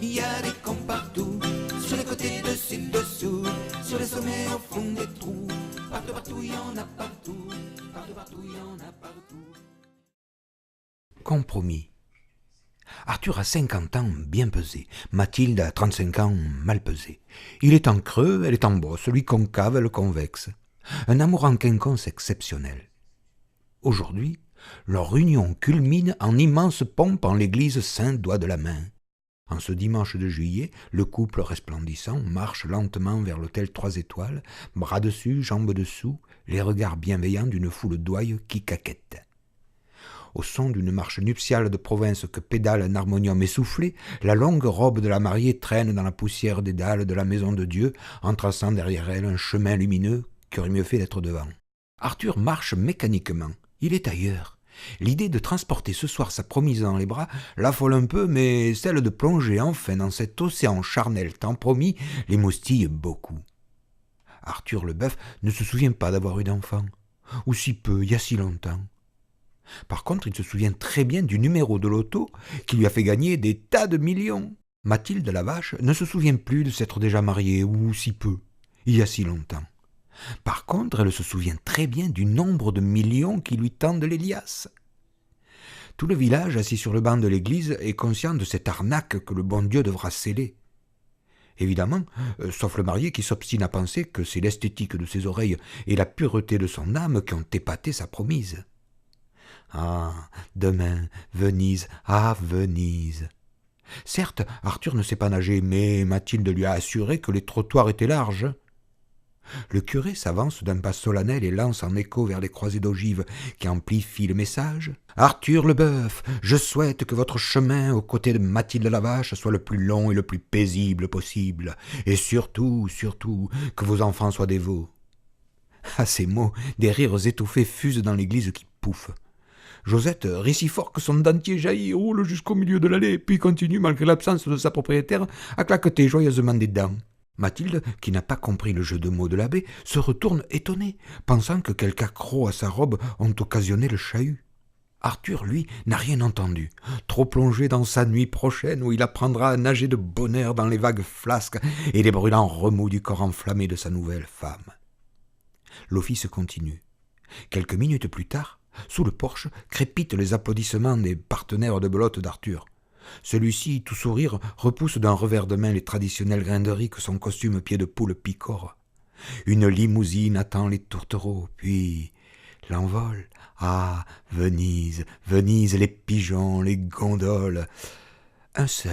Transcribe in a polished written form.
Il y a des cons partout, sur les côtés, dessus, dessous, sur les sommets, au fond des trous. Partout, partout, il y en a partout. Partout, partout, il y en a partout. Compromis. Arthur a 50 ans bien pesé, Mathilde a 35 ans mal pesé. Il est en creux, elle est en bosse, lui concave, elle convexe. Un amour en quinconce exceptionnel. Aujourd'hui, leur union culmine en immense pompe en l'église Saint-Doigt de la Main. En ce dimanche de juillet, le couple resplendissant marche lentement vers l'hôtel 3 étoiles, bras dessus, jambes dessous, les regards bienveillants d'une foule d'ouailles qui caquettent. Au son d'une marche nuptiale de province que pédale un harmonium essoufflé, la longue robe de la mariée traîne dans la poussière des dalles de la maison de Dieu, en traçant derrière elle un chemin lumineux qui aurait mieux fait d'être devant. Arthur marche mécaniquement. Il est ailleurs. L'idée de transporter ce soir sa promise dans les bras l'affole un peu, mais celle de plonger enfin dans cet océan charnel tant promis l'émoustille beaucoup. Arthur Leboeuf ne se souvient pas d'avoir eu d'enfant, ou si peu, il y a si longtemps. Par contre, il se souvient très bien du numéro de loto qui lui a fait gagner des tas de millions. Mathilde la vache ne se souvient plus de s'être déjà mariée, ou si peu, il y a si longtemps. Par contre, elle se souvient très bien du nombre de millions qui lui tendent les liasses. Tout le village, assis sur le banc de l'église, est conscient de cette arnaque que le bon Dieu devra sceller. Évidemment, sauf le marié qui s'obstine à penser que c'est l'esthétique de ses oreilles et la pureté de son âme qui ont épaté sa promise. Ah, demain, Venise, ah, Venise. Certes, Arthur ne sait pas nager, mais Mathilde lui a assuré que les trottoirs étaient larges. Le curé s'avance d'un pas solennel et lance en écho vers les croisées d'ogives qui amplifient le message. « Arthur Leboeuf, je souhaite que votre chemin aux côtés de Mathilde la vache soit le plus long et le plus paisible possible, et surtout, que vos enfants soient dévots. » À ces mots, des rires étouffés fusent dans l'église qui pouffe. Josette rit si fort que son dentier jaillit et roule jusqu'au milieu de l'allée, puis continue, malgré l'absence de sa propriétaire, à claqueter joyeusement des dents. Mathilde, qui n'a pas compris le jeu de mots de l'abbé, se retourne étonnée, pensant que quelques accrocs à sa robe ont occasionné le chahut. Arthur, lui, n'a rien entendu, trop plongé dans sa nuit prochaine où il apprendra à nager de bonheur dans les vagues flasques et les brûlants remous du corps enflammé de sa nouvelle femme. L'office continue. Quelques minutes plus tard, sous le porche, crépitent les applaudissements des partenaires de belote d'Arthur. Celui-ci, tout sourire, repousse d'un revers de main les traditionnels grains de riz que son costume pied de poule picore. Une limousine attend les tourtereaux, puis l'envol. Ah, Venise, Venise, les pigeons, les gondoles. Un seul